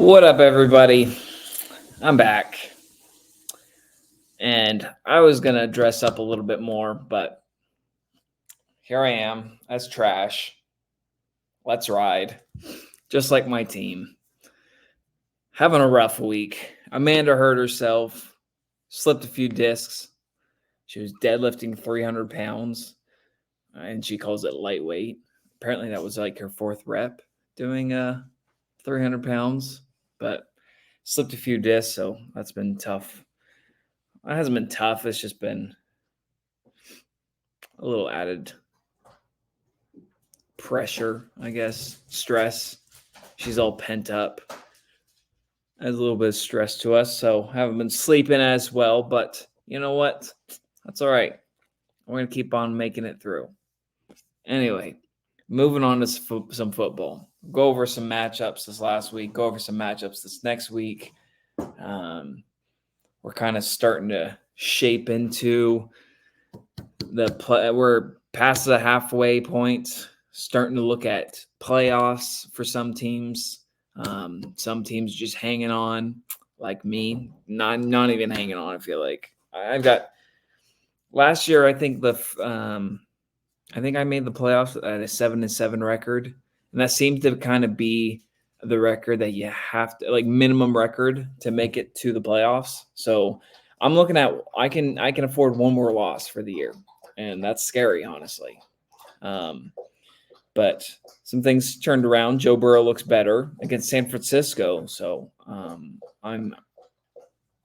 What up, everybody? I'm back. And I was going to dress up a little bit more, but here I am. That's trash. Let's ride. Just like my team. Having a rough week. Amanda hurt herself, slipped a few discs. She was deadlifting 300 pounds, and she calls it lightweight. Apparently, that was like her fourth rep doing 300 pounds, but slipped a few discs, so that's been tough. It hasn't been tough. It's just been a little added pressure, I guess, stress. She's all pent up. Adds a little bit of stress to us, so haven't been sleeping as well, but you know what? That's all right. We're going to keep on making it through. Anyway, moving on to some football. Go over some matchups this last week. Go over some matchups this next week. We're kind of starting to shape into the play. We're past the halfway point, starting to look at playoffs for some teams. Some teams just hanging on, like me. Not even hanging on. I feel like I've got last year. I think I made the playoffs at a 7-7 record, and that seems to kind of be the record that you have to, like, minimum record to make it to the playoffs. So I'm looking at I can afford one more loss for the year, and that's scary, honestly. But some things turned around. Joe Burrow looks better against San Francisco, so I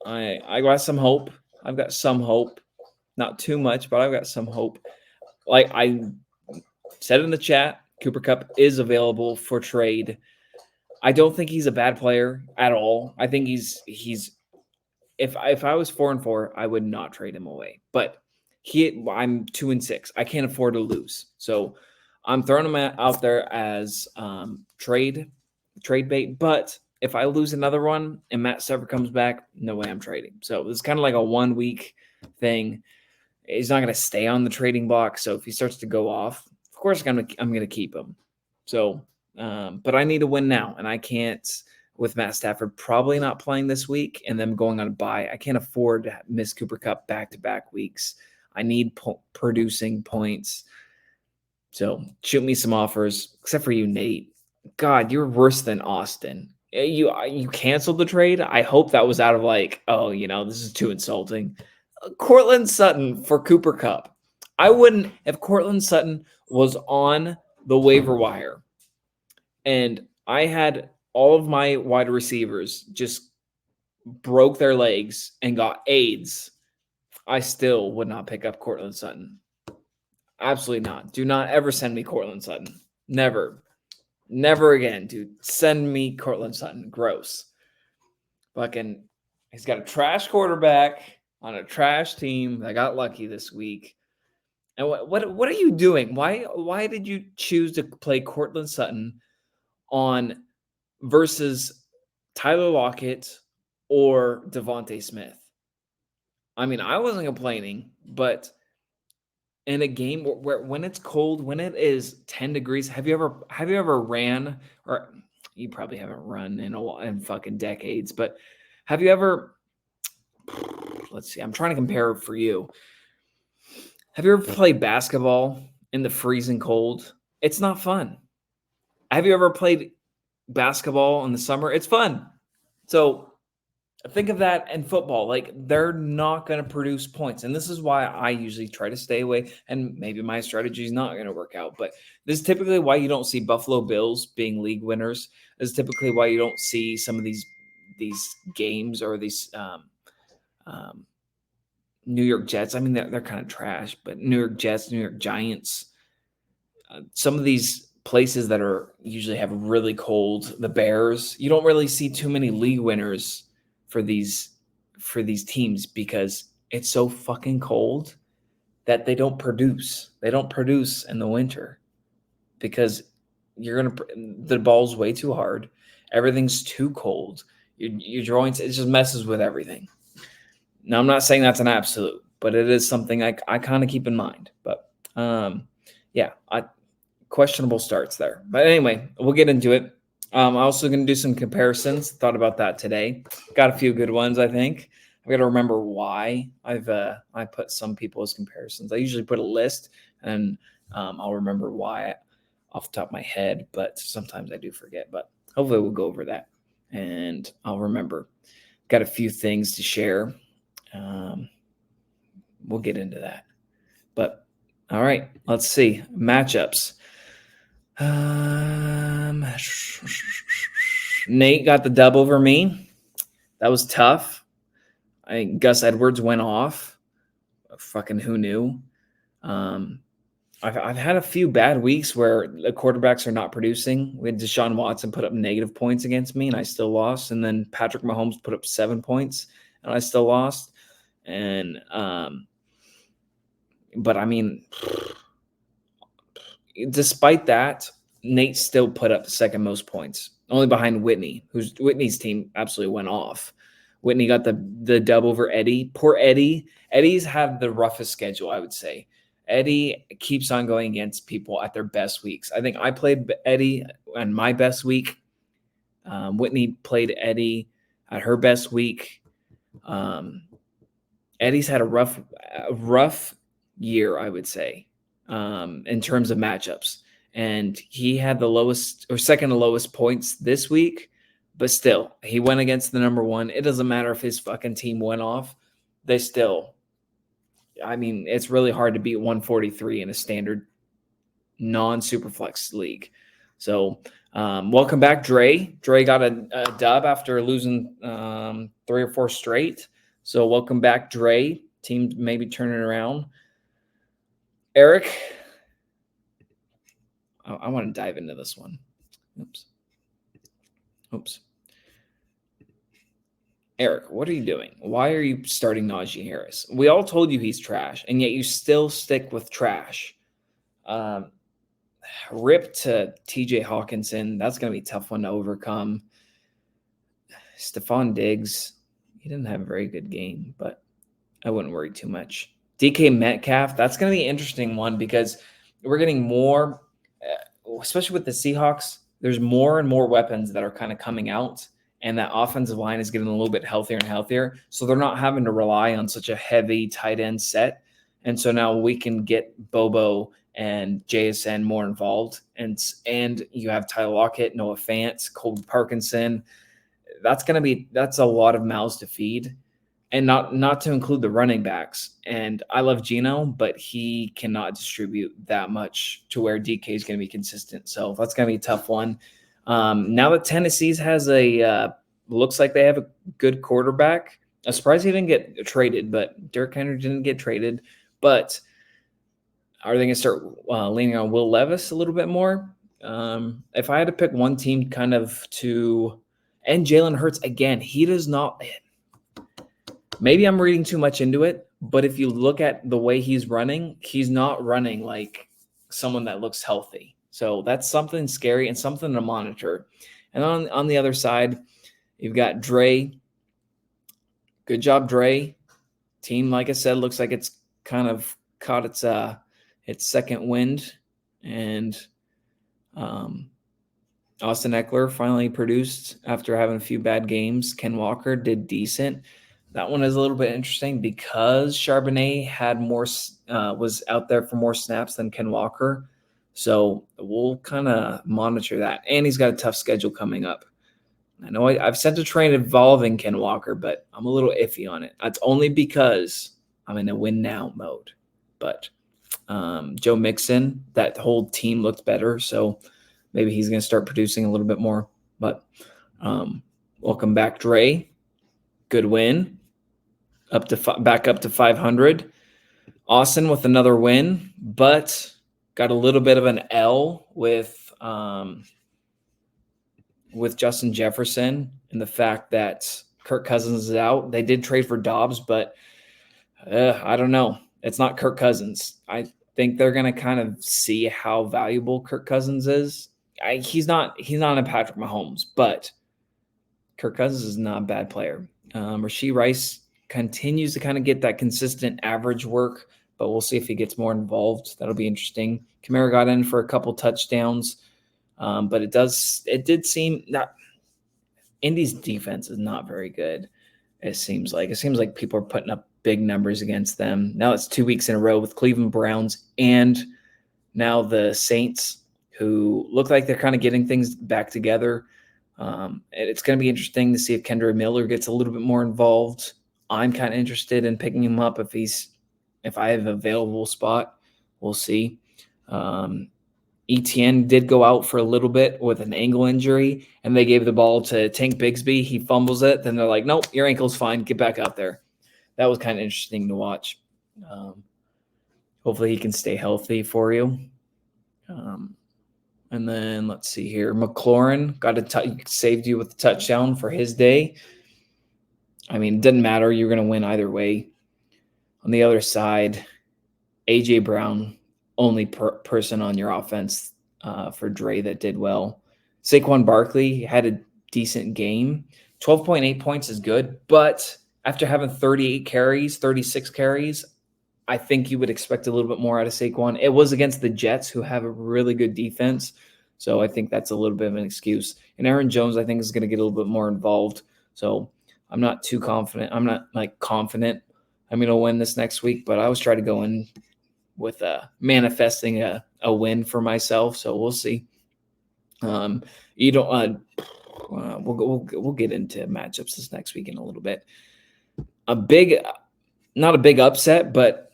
got some hope. I've got some hope, not too much, but I've got some hope. Like I said in the chat, Cooper Kupp is available for trade. I don't think he's a bad player at all. I think he's if I was 4-4, I would not trade him away. But I'm 2-6. I can't afford to lose. So I'm throwing him out there as trade bait. But if I lose another one and Matt Stafford comes back, no way I'm trading. So it's kind of like a 1 week thing. He's not going to stay on the trading block. So if he starts to go off, of course I'm going to keep him. So, but I need to win now, and I can't with Matt Stafford probably not playing this week and them going on a bye. I can't afford to miss Cooper Kupp back-to-back weeks. I need producing points. So shoot me some offers, except for you, Nate. God, you're worse than Austin. You canceled the trade. I hope that was out of like, oh, this is too insulting. Courtland Sutton for Cooper Kupp. I wouldn't, if Courtland Sutton was on the waiver wire and I had all of my wide receivers just broke their legs and got AIDS, I still would not pick up Courtland Sutton. Absolutely not. Do not ever send me Courtland Sutton. Never. Never again, dude. Send me Courtland Sutton. Gross. Fucking, he's got a trash quarterback on a trash team. I got lucky this week. And what are you doing? Why did you choose to play Courtland Sutton on versus Tyler Lockett or Devontae Smith? I mean, I wasn't complaining, but in a game where when it's cold, when it is 10 degrees, have you ever ran, or you probably haven't run in fucking decades, but have you ever, let's see, I'm trying to compare for you. Have you ever played basketball in the freezing cold? It's not fun. Have you ever played basketball in the summer? It's fun. So think of that in football. Like, they're not going to produce points. And this is why I usually try to stay away. And maybe my strategy is not going to work out. But this is typically why you don't see Buffalo Bills being league winners. This is typically why you don't see some of these games or these New York Jets. I mean, they're kind of trash. But New York Jets, New York Giants, some of these places that are usually have really cold, the Bears, you don't really see too many league winners for these teams because it's so fucking cold that they don't produce. They don't produce in the winter because the ball's way too hard. Everything's too cold. Your joints, it just messes with everything. Now, I'm not saying that's an absolute, but it is something I kind of keep in mind. But questionable starts there. But anyway, we'll get into it. I'm also going to do some comparisons. Thought about that today. Got a few good ones, I think. I've got to remember why I put some people as comparisons. I usually put a list, and I'll remember why off the top of my head, but sometimes I do forget. But hopefully we'll go over that, and I'll remember. Got a few things to share. We'll get into that. But all right, let's see matchups. Nate got the dub over me. That was tough. Gus Edwards went off. Fucking who knew? I've had a few bad weeks where the quarterbacks are not producing. We had Deshaun Watson put up negative points against me, and I still lost. And then Patrick Mahomes put up 7 points, and I still lost. And but I mean, despite that, Nate still put up the second most points, only behind Whitney, Whitney's team absolutely went off. Whitney got the dub over Eddie. Poor Eddie. Eddie's had the roughest schedule, I would say. Eddie keeps on going against people at their best weeks. I think I played Eddie on my best week. Whitney played Eddie at her best week. Eddie's had a rough year, I would say, in terms of matchups. And he had the lowest or second to lowest points this week, but still, he went against the number one. It doesn't matter if his fucking team went off. They still, I mean, it's really hard to beat 143 in a standard non-superflex league. So welcome back, Dre. Dre got a dub after losing 3 or 4 straight. So welcome back, Dre. Team maybe turning around. Eric, I want to dive into this one. Oops. Eric, what are you doing? Why are you starting Najee Harris? We all told you he's trash, and yet you still stick with trash. Rip to TJ Hawkinson. That's going to be a tough one to overcome. Stephon Diggs, he didn't have a very good game, but I wouldn't worry too much. DK Metcalf, that's going to be an interesting one because we're getting more, especially with the Seahawks, there's more and more weapons that are kind of coming out, and that offensive line is getting a little bit healthier and healthier. So they're not having to rely on such a heavy tight end set. And so now we can get Bobo and JSN more involved. And you have Tyler Lockett, Noah Fant, Colby Parkinson. That's a lot of mouths to feed. And not to include the running backs. And I love Geno, but he cannot distribute that much to where DK is going to be consistent. So that's going to be a tough one. Now that Tennessee's has looks like they have a good quarterback. I'm surprised he didn't get traded, but Derrick Henry didn't get traded. But are they going to start leaning on Will Levis a little bit more? If I had to pick one team kind of and Jalen Hurts, again, he does not – maybe I'm reading too much into it, but if you look at the way he's not running like someone that looks healthy. So that's something scary and something to monitor. And on the other side, you've got Dre. Good job, Dre. Team, like I said, looks like it's kind of caught its second wind. And Austin Eckler finally produced after having a few bad games. Ken Walker did decent. That one is a little bit interesting because Charbonnet had was out there for more snaps than Ken Walker. So we'll kind of monitor that. And he's got a tough schedule coming up. I know I've sent a train involving Ken Walker, but I'm a little iffy on it. That's only because I'm in a win now mode. But Joe Mixon, that whole team looked better. So maybe he's going to start producing a little bit more. But welcome back, Dre. Good win. Back up to 500. Austin with another win, but got a little bit of an L with Justin Jefferson and the fact that Kirk Cousins is out. They did trade for Dobbs, but I don't know. It's not Kirk Cousins. I think they're going to kind of see how valuable Kirk Cousins is. He's not a Patrick Mahomes, but Kirk Cousins is not a bad player. Rashee Rice continues to kind of get that consistent average work, but we'll see if he gets more involved. That'll be interesting. Kamara got in for a couple touchdowns. But it did seem that Indy's defense is not very good. It seems like people are putting up big numbers against them. Now it's 2 weeks in a row with Cleveland Browns and now the Saints, who look like they're kind of getting things back together. It's going to be interesting to see if Kendra Miller gets a little bit more involved. I'm kind of interested in picking him up if I have an available spot. We'll see. ETN did go out for a little bit with an ankle injury, and they gave the ball to Tank Bigsby. He fumbles it. Then they're like, nope, your ankle's fine. Get back out there. That was kind of interesting to watch. Hopefully he can stay healthy for you. And then let's see here. McLaurin saved you with a touchdown for his day. I mean, it doesn't matter. You're going to win either way. On the other side, A.J. Brown, only person on your offense for Dre that did well. Saquon Barkley had a decent game. 12.8 points is good, but after having 36 carries, I think you would expect a little bit more out of Saquon. It was against the Jets, who have a really good defense, so I think that's a little bit of an excuse. And Aaron Jones, I think, is going to get a little bit more involved, so I'm not too confident. I'm not confident I'm going to win this next week, but I always try to go in with manifesting a win for myself. So we'll see. We'll get into matchups this next week in a little bit. Not a big upset, but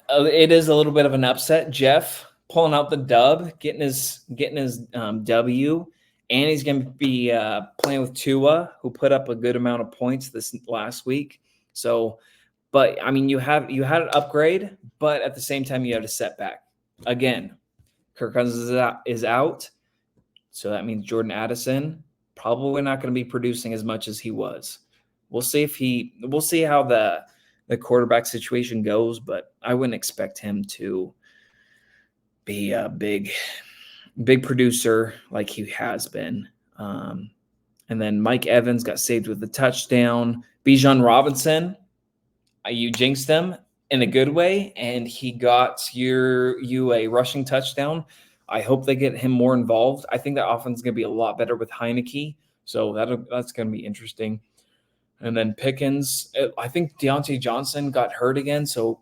it is a little bit of an upset. Jeff pulling out the dub, getting his W, and he's going to be playing with Tua, who put up a good amount of points this last week. So, but I mean, you had an upgrade, but at the same time, you had a setback. Again, Kirk Cousins is out, so that means Jordan Addison probably not going to be producing as much as he was. We'll see how the quarterback situation goes, but I wouldn't expect him to be a big producer like he has been. And then Mike Evans got saved with a touchdown. Bijan Robinson, you jinxed him in a good way, and he got you a rushing touchdown. I hope they get him more involved. I think that offense is going to be a lot better with Heineke, so that's going to be interesting. And then Pickens, I think Deontay Johnson got hurt again, so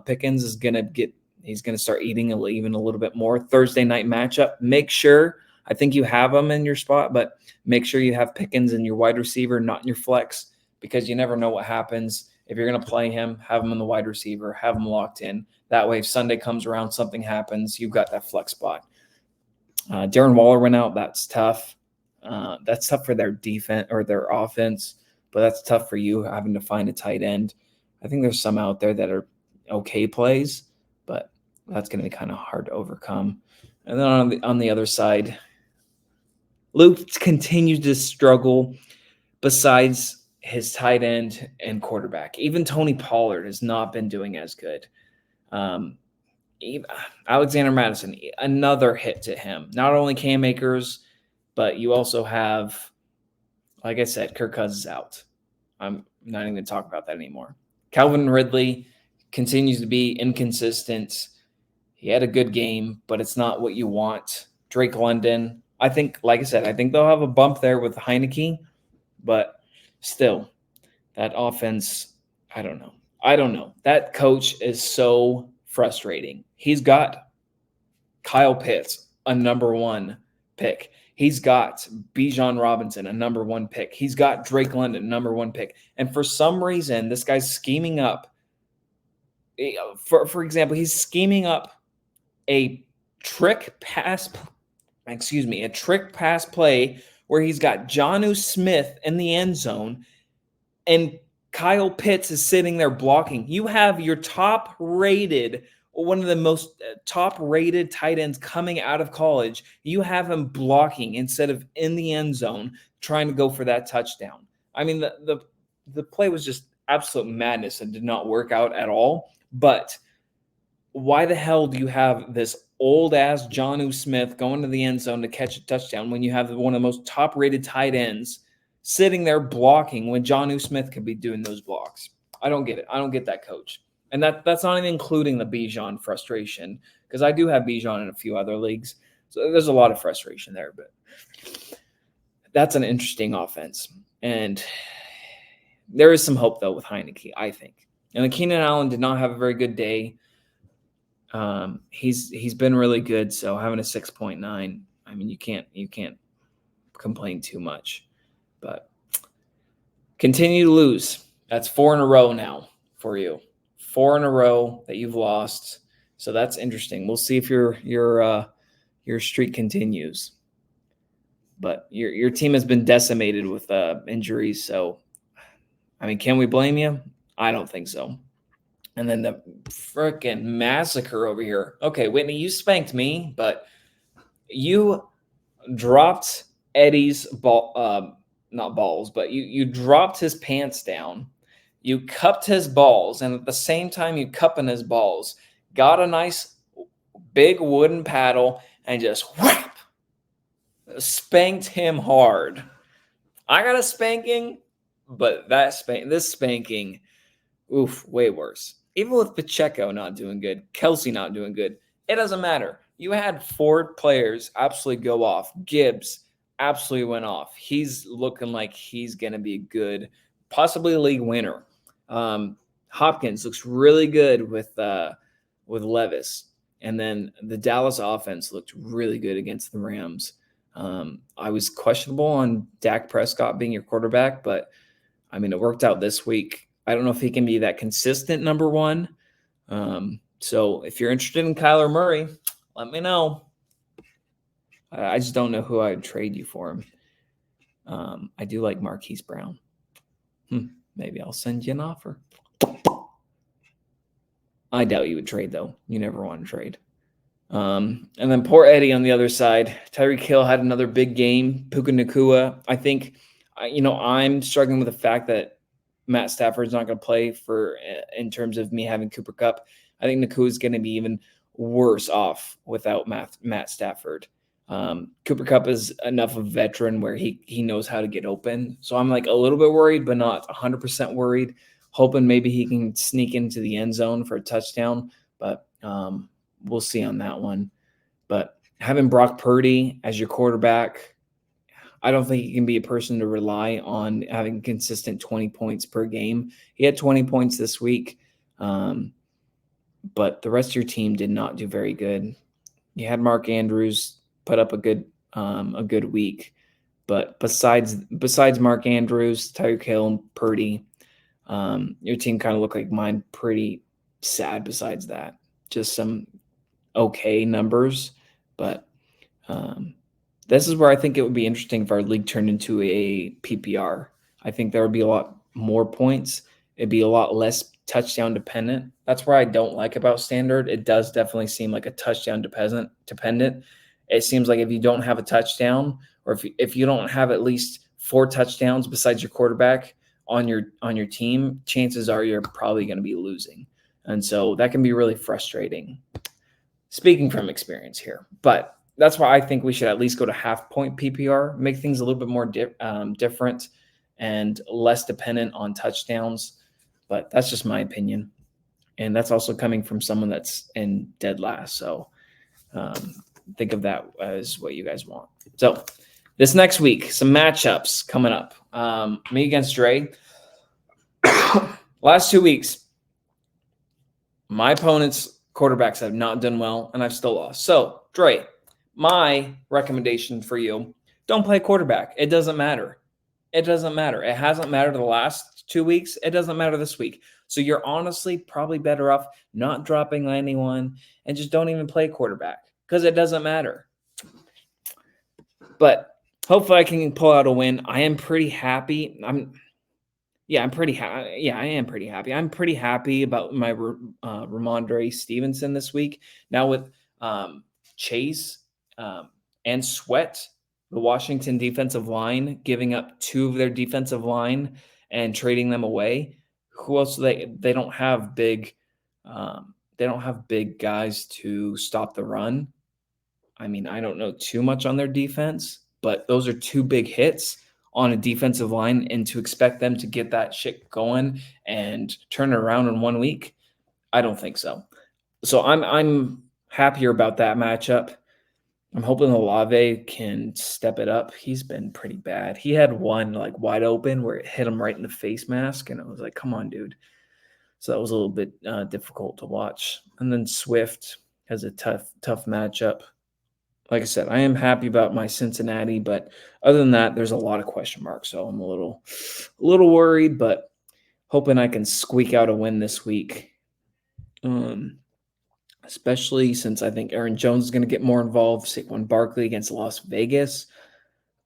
Pickens is going to start eating even a little bit more. Thursday night matchup. Make sure, I think you have him in your spot, but make sure you have Pickens in your wide receiver, not in your flex, because you never know what happens. If you're going to play him, have him in the wide receiver, have him locked in. That way, if Sunday comes around, something happens, you've got that flex spot. Darren Waller went out. That's tough. That's tough for their defense or their offense, but that's tough for you having to find a tight end. I think there's some out there that are okay plays, but that's going to be kind of hard to overcome. And then on the other side, Luke continues to struggle besides his tight end and quarterback. Even Tony Pollard has not been doing as good. Alexander Madison, another hit to him. Not only Cam Akers, but you also have, like I said, Kirk Cousins out. I'm not even going to talk about that anymore. Calvin Ridley continues to be inconsistent. He had a good game, but it's not what you want. Drake London, I think, like I said, I think they'll have a bump there with Heineke, but still, that offense, I don't know. That coach is so frustrating. He's got Kyle Pitts, a number 1 pick. He's got Bijan Robinson, a number 1 pick. He's got Drake London, number 1 pick. And for some reason, this guy's scheming up. For example, he's scheming up a trick pass play where he's got Jonnu Smith in the end zone and Kyle Pitts is sitting there blocking. You have your one of the most top-rated tight ends coming out of college. You have him blocking instead of in the end zone trying to go for that touchdown. I mean, the play was just absolute madness and did not work out at all. But why the hell do you have this old-ass Jonnu Smith going to the end zone to catch a touchdown when you have one of the most top-rated tight ends sitting there blocking when Jonnu Smith could be doing those blocks? I don't get it. I don't get that coach. And that's not even including the Bijan frustration, because I do have Bijan in a few other leagues. So there's a lot of frustration there, but that's an interesting offense. And there is some hope, though, with Heinicke, I think. And Keenan Allen did not have a very good day. He's been really good, so having a 6.9, I mean, you can't complain too much. But continue to lose. That's 4 in a row now for you. 4 in a row that you've lost. So that's interesting. We'll see if your streak continues. But your team has been decimated with injuries. So, I mean, can we blame you? I don't think so. And then the freaking massacre over here. Okay, Whitney, you spanked me, but you dropped Eddie's ball, not balls, but you dropped his pants down. You cupped his balls, and at the same time you cupping his balls, got a nice big wooden paddle and just whap, spanked him hard. I got a spanking, but this spanking, oof, way worse. Even with Pacheco not doing good, Kelsey not doing good, it doesn't matter. You had 4 players absolutely go off. Gibbs absolutely went off. He's looking like he's going to be a good, possibly a league winner. Hopkins looks really good with Levis. And then the Dallas offense looked really good against the Rams. I was questionable on Dak Prescott being your quarterback, but I mean, it worked out this week. I don't know if he can be that consistent number 1. So if you're interested in Kyler Murray, let me know. I just don't know who I would trade you for him. I do like Marquise Brown. Maybe I'll send you an offer. I doubt you would trade, though. You never want to trade. And then poor Eddie on the other side. Tyreek Hill had another big game. Puka Nacua. I think, I'm struggling with the fact that Matt Stafford's not going to play in terms of me having Cooper Kupp. I think Nacua is going to be even worse off without Matt Stafford. Cooper Kupp is enough of a veteran where he knows how to get open. So I'm like a little bit worried, but not 100% worried, hoping maybe he can sneak into the end zone for a touchdown. But we'll see on that one. But having Brock Purdy as your quarterback, I don't think he can be a person to rely on having consistent 20 points per game. He had 20 points this week, but the rest of your team did not do very good. You had Mark Andrews put up a good week, but besides Mark Andrews, Tyreek Hill, and Purdy, your team kind of looked like mine. Pretty sad. Besides that, just some okay numbers, but. This is where I think it would be interesting if our league turned into a PPR. I think there would be a lot more points. It'd be a lot less touchdown dependent. That's where I don't like about standard. It does definitely seem like a touchdown dependent. It seems like if you don't have a touchdown, or if you don't have at least 4 touchdowns besides your quarterback on your team, chances are you're probably going to be losing. And so that can be really frustrating. Speaking from experience here, but that's why I think we should at least go to half-point PPR, make things a little bit more different and less dependent on touchdowns. But that's just my opinion. And that's also coming from someone that's in dead last. So think of that as what you guys want. So this next week, some matchups coming up. Me against Dre. Last 2 weeks, my opponent's quarterbacks have not done well, and I've still lost. So, Dre, my recommendation for you, don't play quarterback. It doesn't matter. It doesn't matter. It hasn't mattered the last 2 weeks. It doesn't matter this week. So you're honestly probably better off not dropping anyone and just don't even play quarterback because it doesn't matter. But hopefully I can pull out a win. I am pretty happy. I'm pretty happy. Yeah, I am pretty happy. I'm pretty happy about my Ramondre Stevenson this week. Now with Chase and Sweat, the Washington defensive line, giving up 2 of their defensive line and trading them away. Who else do they don't have big guys to stop the run. I mean, I don't know too much on their defense, but those are 2 big hits on a defensive line, and to expect them to get that shit going and turn it around in 1 week, I don't think so. So I'm happier about that matchup. I'm hoping Olave can step it up. He's been pretty bad. He had one like wide open where it hit him right in the face mask, and I was like, "Come on, dude." So that was a little bit difficult to watch. And then Swift has a tough matchup. Like I said, I am happy about my Cincinnati, but other than that, there's a lot of question marks. So I'm a little worried, but hoping I can squeak out a win this week. Especially since I think Aaron Jones is going to get more involved. Saquon Barkley against Las Vegas.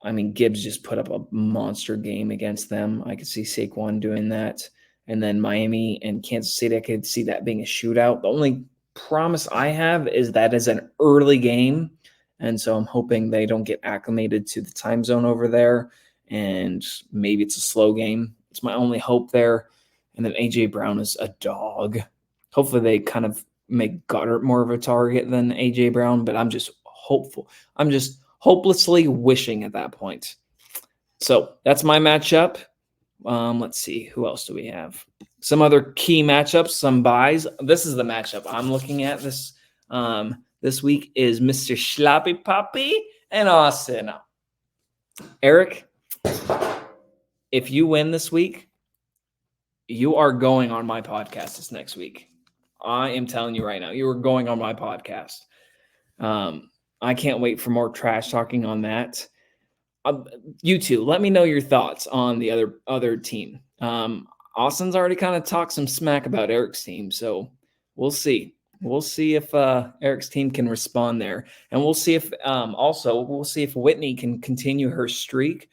I mean, Gibbs just put up a monster game against them. I could see Saquon doing that. And then Miami and Kansas City, I could see that being a shootout. The only promise I have is that is an early game. And so I'm hoping they don't get acclimated to the time zone over there. And maybe it's a slow game. It's my only hope there. And then A.J. Brown is a dog. Hopefully they kind of make Goddard more of a target than A.J. Brown, but I'm just hopeful. I'm just hopelessly wishing at that point. So that's my matchup. Let's see. Who else do we have? Some other key matchups, some buys. This is the matchup I'm looking at this week is Mr. Schlappy Poppy and Austin. Eric, if you win this week, you are going on my podcast this next week. I am telling you right now, you are going on my podcast. I can't wait for more trash talking on that. You two, let me know your thoughts on the other team. Austin's already kind of talked some smack about Eric's team, so we'll see. We'll see if Eric's team can respond there, and we'll see if Whitney can continue her streak.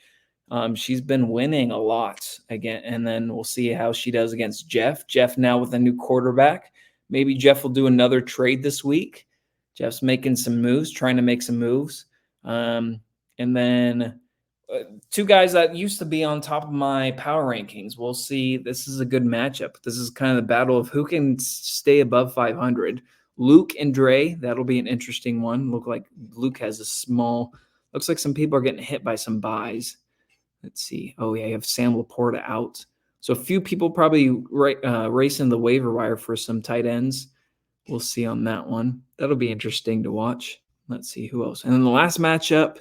She's been winning a lot again, and then we'll see how she does against Jeff. Jeff now with a new quarterback. Maybe Jeff will do another trade this week. Jeff's making some moves, trying to make some moves. And then two guys that used to be on top of my power rankings. We'll see. This is a good matchup. This is kind of the battle of who can stay above 500. Luke and Dre, that'll be an interesting one. Looks like some people are getting hit by some buys. Let's see. Oh, yeah, you have Sam Laporta out. So a few people probably racing the waiver wire for some tight ends. We'll see on that one. That'll be interesting to watch. Let's see who else. And then the last matchup,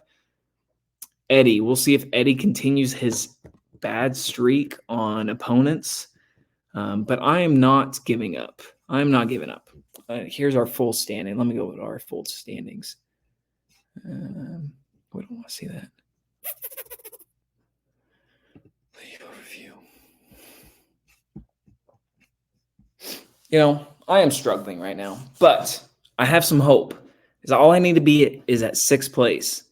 Eddie. We'll see if Eddie continues his bad streak on opponents. But I am not giving up. I'm not giving up. Here's our full standing. Let me go with our full standings. We don't want to see that. I am struggling right now, but I have some hope. Is all I need to be is at 6th place.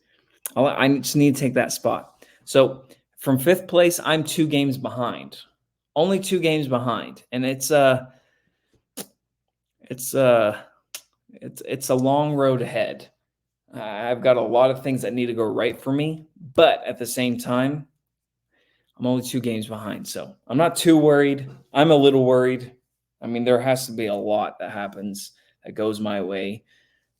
I just need to take that spot. So from 5th place, I'm 2 games behind. Only 2 games behind, and it's a long road ahead. I've got a lot of things that need to go right for me, but at the same time, I'm only 2 games behind. So I'm not too worried. I'm a little worried. I mean, there has to be a lot that happens that goes my way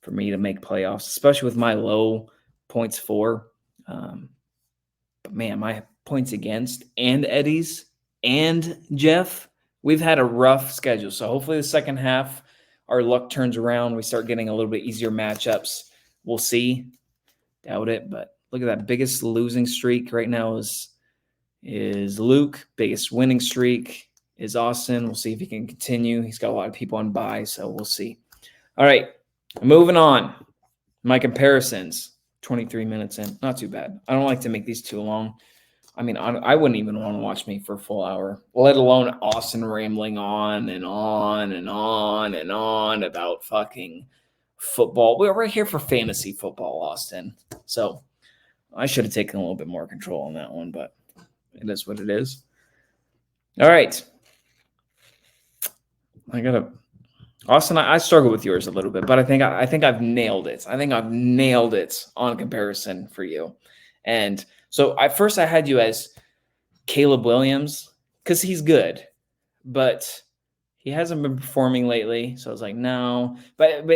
for me to make playoffs, especially with my low points for. But man, my points against and Eddie's and Jeff, we've had a rough schedule. So hopefully the second half, our luck turns around. We start getting a little bit easier matchups. We'll see. Doubt it, but look at that. Biggest losing streak right now is Luke. Biggest winning streak is Austin. We'll see if he can continue. He's got a lot of people on bye, so we'll see. All right, moving on. My comparisons, 23 minutes in. Not too bad. I don't like to make these too long. I mean, I wouldn't even want to watch me for a full hour, let alone Austin rambling on and on and on and on about fucking football. We're here for fantasy football, Austin. So I should have taken a little bit more control on that one, but it is what it is. All right. Austin, I struggle with yours a little bit, but I think I've nailed it. I think I've nailed it on comparison for you. And so at first I had you as Caleb Williams because he's good, but he hasn't been performing lately. So I was like, no. But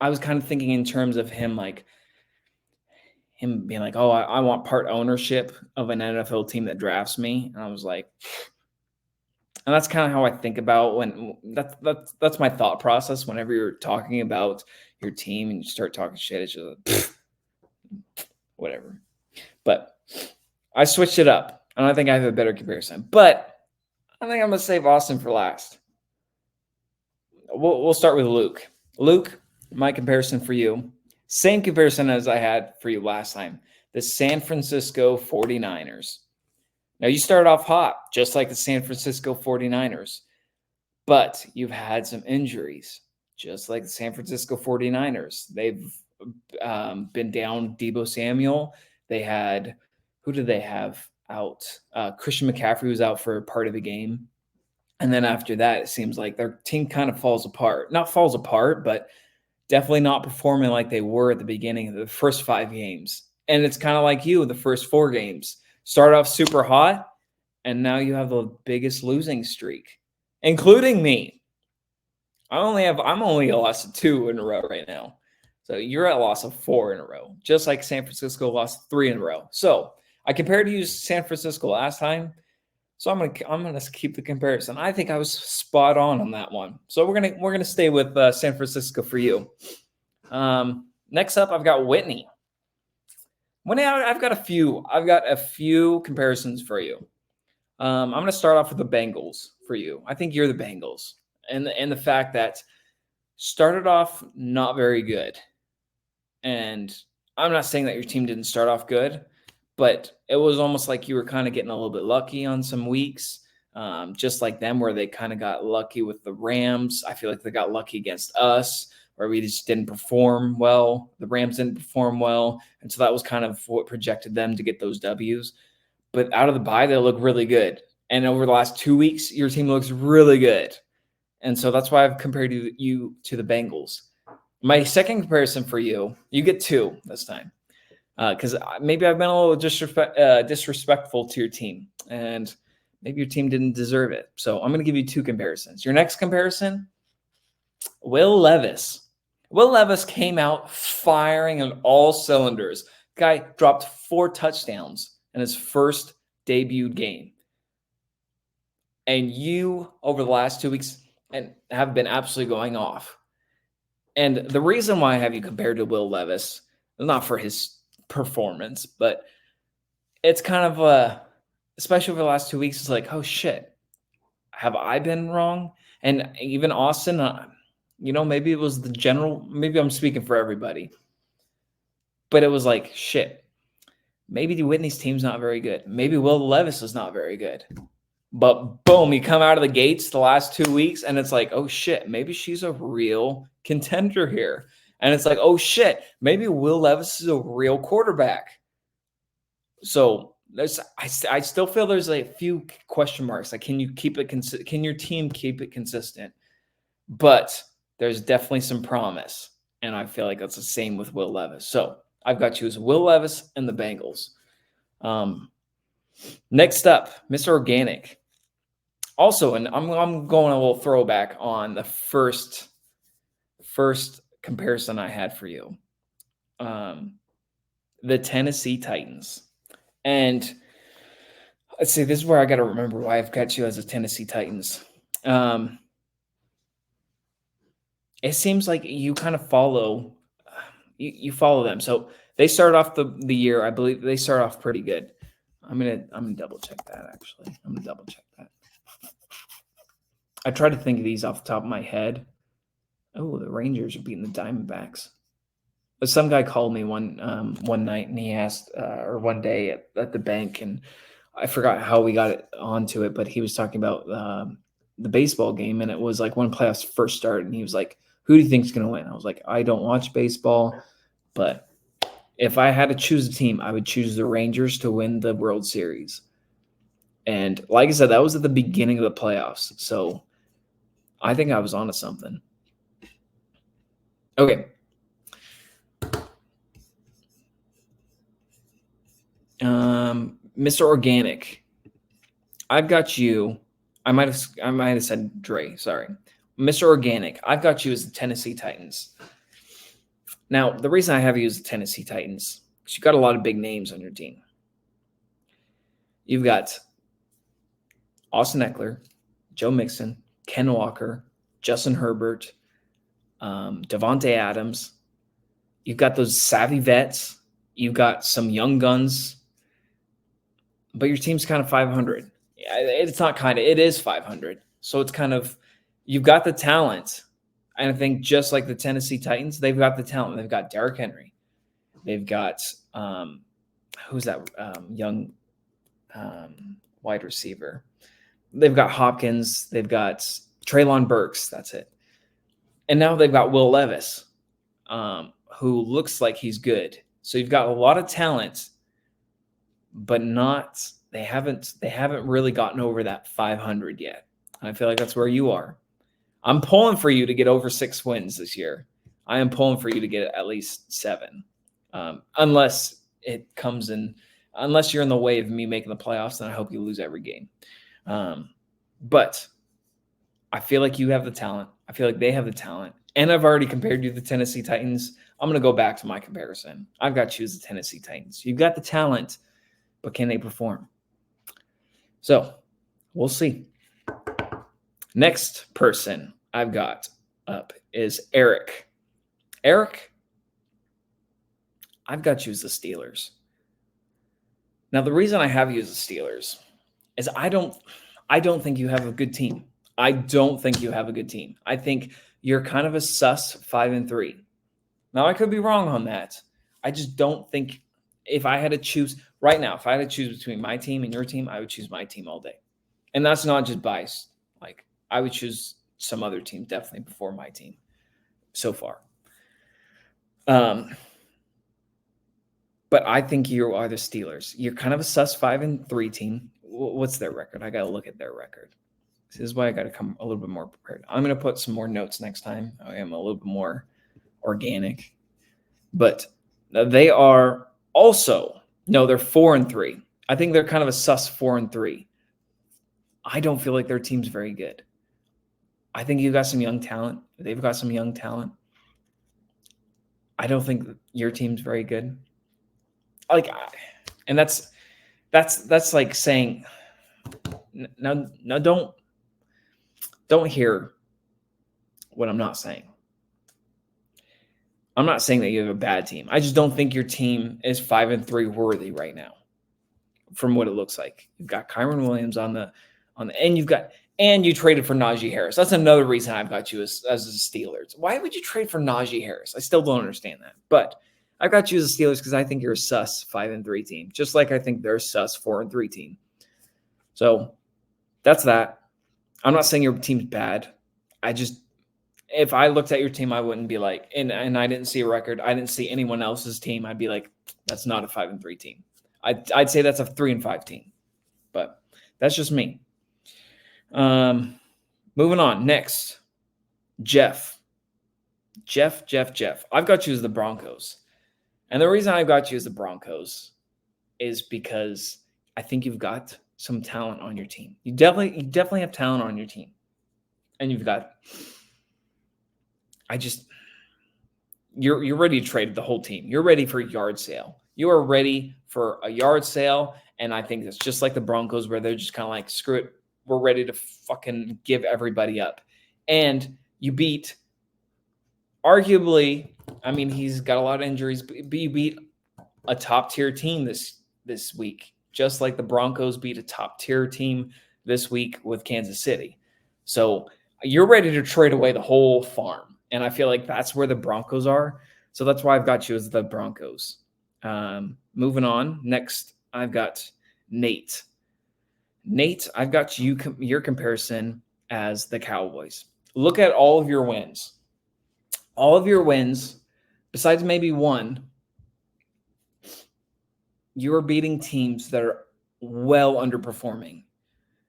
I was kind of thinking in terms of him, like him being like, oh, I want part ownership of an NFL team that drafts me. And I was like, and that's kind of how I think about when that's my thought process whenever you're talking about, your team and you start talking shit, it's just like, whatever. But I switched it up, and I think I have a better comparison. But I think I'm going to save Austin for last. We'll start with Luke. Luke, my comparison for you, same comparison as I had for you last time, the San Francisco 49ers. Now, you started off hot, just like the San Francisco 49ers, but you've had some injuries, just like the San Francisco 49ers. They've been down Deebo Samuel. They had, who did they have out? Christian McCaffrey was out for part of the game. And then after that, it seems like their team kind of falls apart. Not falls apart, but definitely not performing like they were at the beginning of the first 5 games. And it's kind of like you, the first 4 games. Start off super hot, and now you have the biggest losing streak, including me. I'm only a loss of 2 in a row right now. So you're at a loss of 4 in a row, just like San Francisco lost 3 in a row. So I compared to you San Francisco last time. So I'm gonna keep the comparison. I think I was spot on that one. So we're gonna stay with San Francisco for you. Next up, I've got Whitney. Whitney, I've got a few comparisons for you. I'm gonna start off with the Bengals for you. I think you're the Bengals, and the fact that started off not very good. And I'm not saying that your team didn't start off good, but it was almost like you were kind of getting a little bit lucky on some weeks, just like them, where they kind of got lucky with the Rams. I feel like they got lucky against us, where we just didn't perform well. The Rams didn't perform well. And so that was kind of what projected them to get those W's. But out of the bye, they look really good. And over the last 2 weeks, your team looks really good. And so that's why I've compared you to the Bengals. My second comparison for you, you get 2 this time. Because maybe I've been a little disrespectful to your team, and maybe your team didn't deserve it. So I'm going to give you 2 comparisons. Your next comparison, Will Levis. Will Levis came out firing on all cylinders. Guy dropped 4 touchdowns in his first debuted game. And you, over the last 2 weeks, and have been absolutely going off. And the reason why I have you compared to Will Levis, not for his performance, but it's kind of especially over the last 2 weeks, it's like, oh shit, have I been wrong? And even Austin, maybe it was maybe I'm speaking for everybody, but it was like, shit, maybe the Whitney's team's not very good. Maybe Will Levis is not very good. But boom, you come out of the gates the last 2 weeks, and it's like, oh shit, maybe she's a real contender here. And it's like, oh shit, maybe Will Levis is a real quarterback. So I still feel there's a few question marks. Like, can you keep it? Can your team keep it consistent? But there's definitely some promise, and I feel like that's the same with Will Levis. So I've got you as Will Levis and the Bengals. Next up, Mr. Organic. Also, and I'm going a little throwback on the first comparison I had for you. The Tennessee Titans. And let's see, this is where I got to remember why I've got you as the Tennessee Titans. It seems like you kind of follow them. So they started off the year, I believe they start off pretty good. I'm gonna double check that actually. I'm gonna double check that. I try to think of these off the top of my head. Oh, the Rangers are beating the Diamondbacks. But some guy called me one night, and he asked, or one day at the bank, and I forgot how we got it onto it, but he was talking about the baseball game, and it was like when playoffs first started, and he was like, "Who do you think is going to win?" I was like, "I don't watch baseball, but if I had to choose a team, I would choose the Rangers to win the World Series." And like I said, that was at the beginning of the playoffs, so I think I was onto something. Okay. Mr. Organic, I've got you. I might have said Dre. Sorry, Mr. Organic. I've got you as the Tennessee Titans. Now, the reason I have you as the Tennessee Titans is you've got a lot of big names on your team. You've got Austin Eckler, Joe Mixon, Ken Walker, Justin Herbert, Devontae Adams. You've got those savvy vets. You've got some young guns. But your team's kind of 500. It's not kind of. It is 500. So it's kind of – you've got the talent. And I think just like the Tennessee Titans, they've got the talent. They've got Derrick Henry. They've got who's that young wide receiver? They've got Hopkins. They've got Treylon Burks. That's it. And now they've got Will Levis, who looks like he's good. So you've got a lot of talent, but they haven't really gotten over that 500 yet. And I feel like that's where you are. I'm pulling for you to get over 6 wins this year. I am pulling for you to get at least 7. Unless you're in the way of me making the playoffs, then I hope you lose every game. But I feel like you have the talent. I feel like they have the talent. And I've already compared you to the Tennessee Titans. I'm going to go back to my comparison. I've got you as the Tennessee Titans. You've got the talent, but can they perform? So we'll see. Next person I've got up is Eric. Eric, I've got you as the Steelers. Now, the reason I have you as the Steelers is I don't think you have a good team. I don't think you have a good team. I think you're kind of a sus 5-3. Now, I could be wrong on that. I just don't think if I had to choose right now, if I had to choose between my team and your team, I would choose my team all day. And that's not just bias. Like, I would choose some other team definitely before my team so far. But I think you are the Steelers. You're kind of a sus 5-3 team. What's their record? I got to look at their record. This is why I got to come a little bit more prepared. I'm going to put some more notes next time. I am a little bit more organic. But they are also, no, they're 4-3. I think they're kind of a sus 4-3. I don't feel like their team's very good. I think you got some young talent. They've got some young talent. I don't think your team's very good. And that's like saying, no, don't hear what I'm not saying. I'm not saying that you have a bad team. I just don't think your team is 5-3 worthy right now from what it looks like. You've got Kyren Williams on the and you traded for Najee Harris. That's another reason I've got you as the Steelers. Why would you trade for Najee Harris? I still don't understand that. But I got you as the Steelers because I think you're a sus 5-3 team, just like I think they're a sus 4-3 team. So that's that. I'm not saying your team's bad. If I looked at your team, I wouldn't be like, and I didn't see a record. I didn't see anyone else's team. I'd be like, that's not a 5-3 team. I'd say that's a 3-5 team. But that's just me. Moving on. Next, Jeff. I've got you as the Broncos. And the reason I've got you as the Broncos is because I think you've got some talent on your team. You definitely have talent on your team. And you're ready to trade the whole team. You're ready for a yard sale. You are ready for a yard sale. And I think it's just like the Broncos where they're just kind of like, screw it. We're ready to fucking give everybody up. And you beat, arguably, I mean, he's got a lot of injuries, but you beat a top-tier team this week, just like the Broncos beat a top-tier team this week with Kansas City. So you're ready to trade away the whole farm. And I feel like that's where the Broncos are. So that's why I've got you as the Broncos. Moving on. Next, I've got Nate. Nate, I've got your comparison as the Cowboys. Look at all of your wins. All of your wins, besides maybe one, you are beating teams that are well underperforming.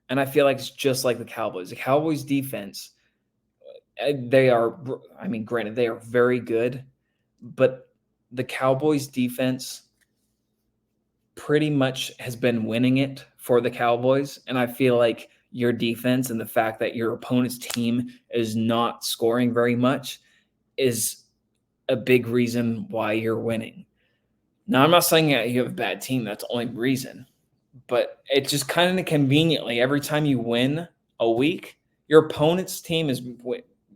And I feel like it's just like the Cowboys. The Cowboys defense, granted, they are very good, but the Cowboys defense pretty much has been winning it for the Cowboys. And I feel like your defense and the fact that your opponent's team is not scoring very much is a big reason why you're winning. Now, I'm not saying that you have a bad team. That's the only reason. But it's just kind of conveniently, every time you win a week, your opponent's team is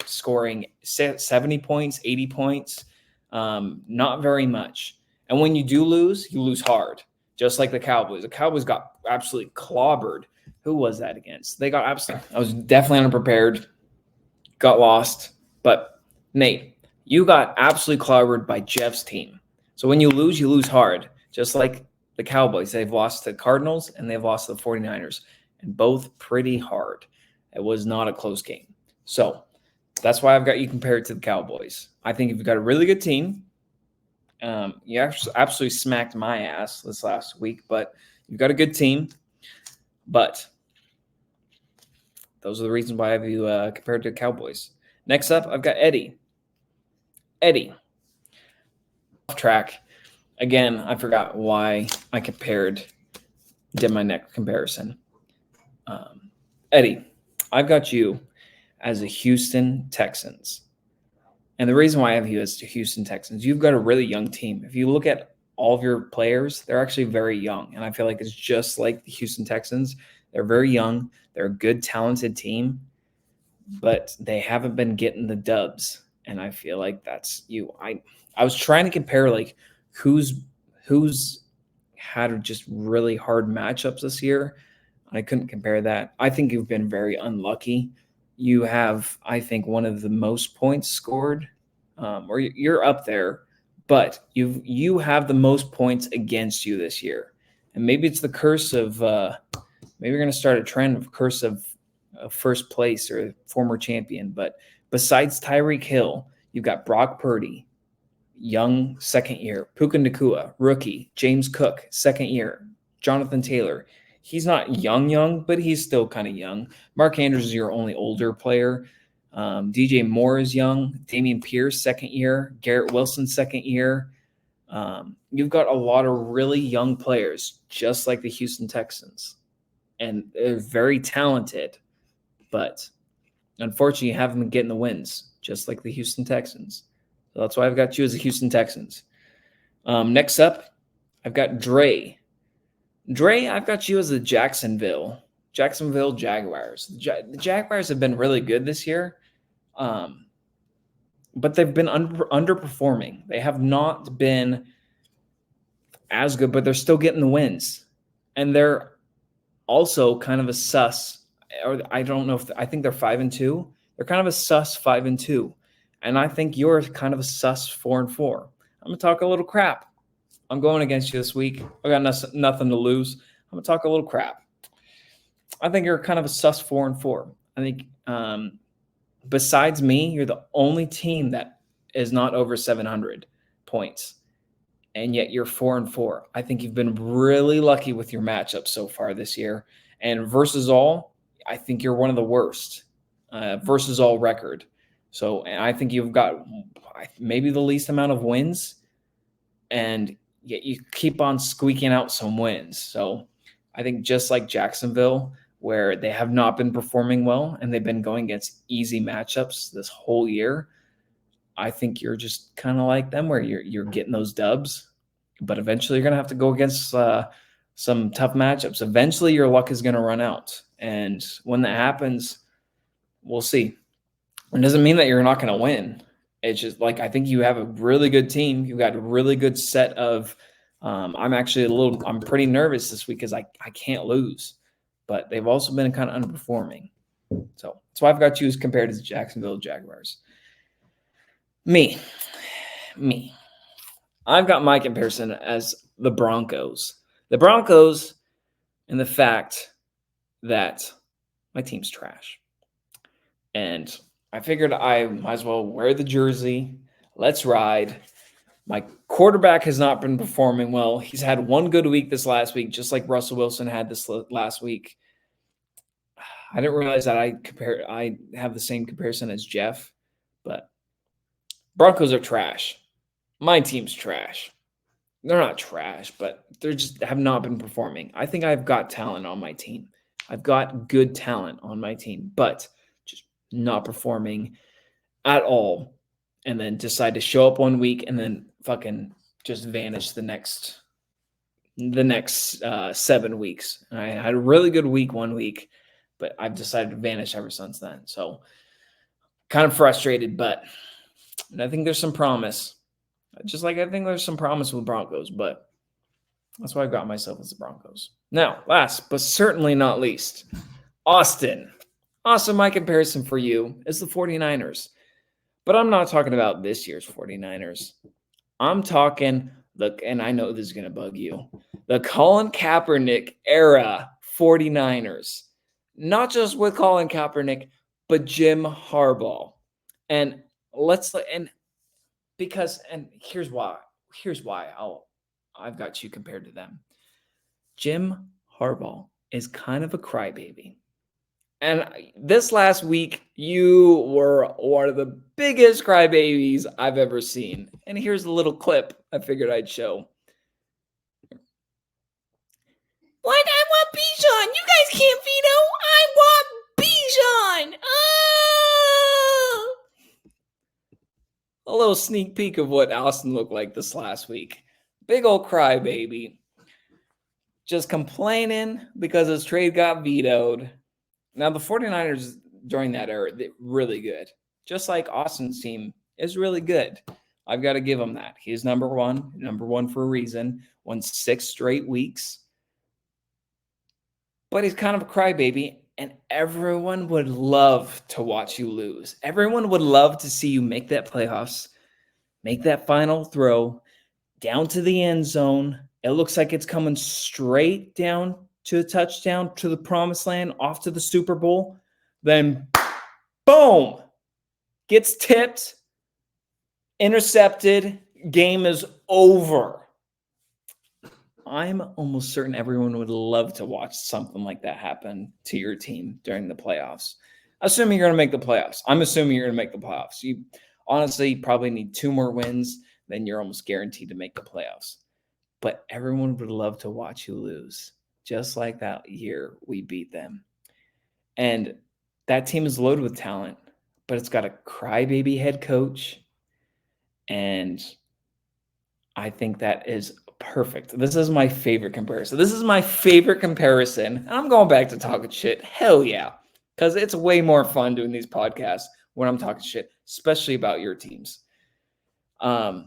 scoring 70 points, 80 points, not very much. And when you lose hard, just like the Cowboys. The Cowboys got absolutely clobbered. Who was that against? They got absolutely, I was definitely unprepared, got lost. But Nate, you got absolutely clobbered by Jeff's team. So when you lose hard, just like the Cowboys. They've lost to the Cardinals and they've lost to the 49ers, and both pretty hard. It was not a close game. So that's why I've got you compared to the Cowboys. I think you've got a really good team. You absolutely smacked my ass this last week, but you've got a good team. But those are the reasons why I have you compared to the Cowboys. Next up, I've got Eddie. Eddie. Off track. Again, I forgot why I did my neck comparison. Eddie, I've got you as a Houston Texans. And the reason why I have you as the Houston Texans, you've got a really young team. If you look at all of your players, they're actually very young. And I feel like it's just like the Houston Texans. They're very young. They're a good, talented team, but they haven't been getting the dubs. And I feel like that's you. I was trying to compare like who's had just really hard matchups this year. I couldn't compare that. I think you've been very unlucky. You have, I think, one of the most points scored, or you're up there, but you have the most points against you this year. And maybe it's the curse of maybe you're going to start a trend of curse of first place or former champion. But besides Tyreek Hill, you've got Brock Purdy, young second year, Puka Nacua, rookie, James Cook, second year, Jonathan Taylor. He's not young, but he's still kind of young. Mark Andrews is your only older player. DJ Moore is young. Dameon Pierce, second year. Garrett Wilson, second year. You've got a lot of really young players, just like the Houston Texans. And they're very talented, but unfortunately, you haven't been getting the wins, just like the Houston Texans. So that's why I've got you as the Houston Texans. Next up, I've got Dre. Dre, I've got you as the Jacksonville Jaguars. The Jaguars have been really good this year, but they've been underperforming. They have not been as good, but they're still getting the wins. And they're also kind of a sus, or I don't know I think they're 5-2. They're kind of a sus 5-2. And I think you're kind of a sus 4-4. I'm going to talk a little crap. I'm going against you this week. I got nothing to lose. I'm going to talk a little crap. I think you're kind of a sus 4-4. I think besides me, you're the only team that is not over 700 points. And yet you're 4-4. I think you've been really lucky with your matchups so far this year. And versus all, I think you're one of the worst versus all record. So I think you've got maybe the least amount of wins, and yet you keep on squeaking out some wins. So I think just like Jacksonville, where they have not been performing well and they've been going against easy matchups this whole year, I think you're just kind of like them, where you're getting those dubs, but eventually you're going to have to go against some tough matchups. Eventually your luck is going to run out. And when that happens, we'll see. It doesn't mean that you're not going to win. It's just like, I think you have a really good team. You've got a really good set of, I'm pretty nervous this week because I can't lose, but they've also been kind of underperforming. So that's why I've got you as compared to the Jacksonville Jaguars. Me. I've got my comparison as the Broncos. The Broncos, and the fact that my team's trash. And I figured I might as well wear the jersey. Let's ride. My quarterback has not been performing well. He's had one good week this last week, just like Russell Wilson had this last week. I didn't realize that I have the same comparison as Jeff, but Broncos are trash. My team's trash. They're not trash, but they just have not been performing. I think I've got talent on my team. I've got good talent on my team, but just not performing at all. And then decide to show up one week and then fucking just vanish the next 7 weeks. I had a really good week one week, but I've decided to vanish ever since then. So kind of frustrated, but I think there's some promise. Just like I think there's some promise with Broncos, but that's why I got myself as the Broncos. Now, last but certainly not least, Austin. Austin, my comparison for you is the 49ers. But I'm not talking about this year's 49ers. I'm talking, look, and I know this is going to bug you, the Colin Kaepernick era 49ers. Not just with Colin Kaepernick, but Jim Harbaugh. And here's why. I've got you compared to them. Jim Harbaugh is kind of a crybaby. And this last week, you were one of the biggest crybabies I've ever seen. And here's a little clip I figured I'd show. What? I want Bijan. You guys can't veto. I want Bijan. Oh! A little sneak peek of what Austin looked like this last week. Big old crybaby. Just complaining because his trade got vetoed. Now, the 49ers during that era, they're really good. Just like Austin's team is really good. I've got to give him that. He's number one for a reason. Won 6 straight weeks. But he's kind of a crybaby, and everyone would love to watch you lose. Everyone would love to see you make that playoffs, make that final throw down to the end zone. It looks like it's coming straight down to a touchdown, to the promised land, off to the Super Bowl. Then, boom, gets tipped, intercepted, game is over. I'm almost certain everyone would love to watch something like that happen to your team during the playoffs. Assuming you're going to make the playoffs. I'm assuming you're going to make the playoffs. You honestly probably need 2 more wins, then you're almost guaranteed to make the playoffs. But everyone would love to watch you lose. Just like that year we beat them. And that team is loaded with talent, but it's got a crybaby head coach. And I think that is perfect. This is my favorite comparison. And I'm going back to talking shit. Hell yeah. Because it's way more fun doing these podcasts when I'm talking shit, especially about your teams. So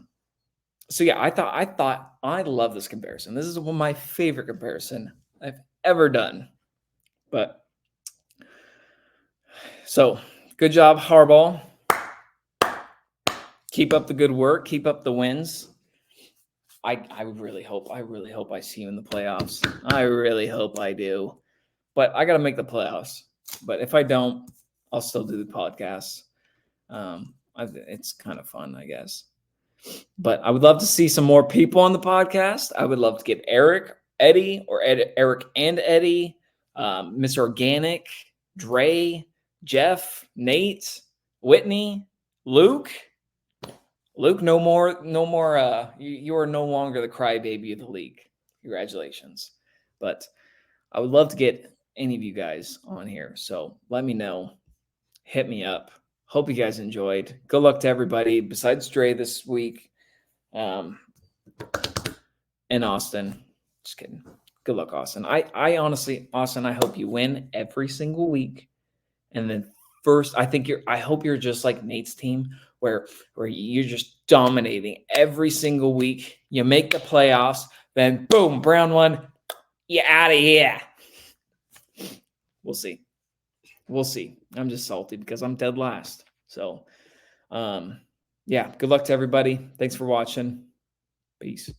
yeah, I love this comparison. This is one of my favorite comparison I've ever done. But so good job, Harbaugh. Keep up the good work. Keep up the wins. I really hope I see you in the playoffs. I really hope I do. But I got to make the playoffs. But if I don't, I'll still do the podcast. It's kind of fun, I guess. But I would love to see some more people on the podcast. I would love to get Eric, Eddie, or Eric and Eddie, Mr. Organic, Dre, Jeff, Nate, Whitney, Luke. Luke, no more. You are no longer the crybaby of the league. Congratulations. But I would love to get any of you guys on here. So let me know. Hit me up. Hope you guys enjoyed. Good luck to everybody besides Dre this week. And Austin. Just kidding. Good luck, Austin. I honestly, Austin, I hope you win every single week. And then first, I hope you're just like Nate's team where you're just dominating every single week. You make the playoffs, then boom, Brown one, you're out of here. We'll see. I'm just salty because I'm dead last. So, yeah, good luck to everybody. Thanks for watching. Peace.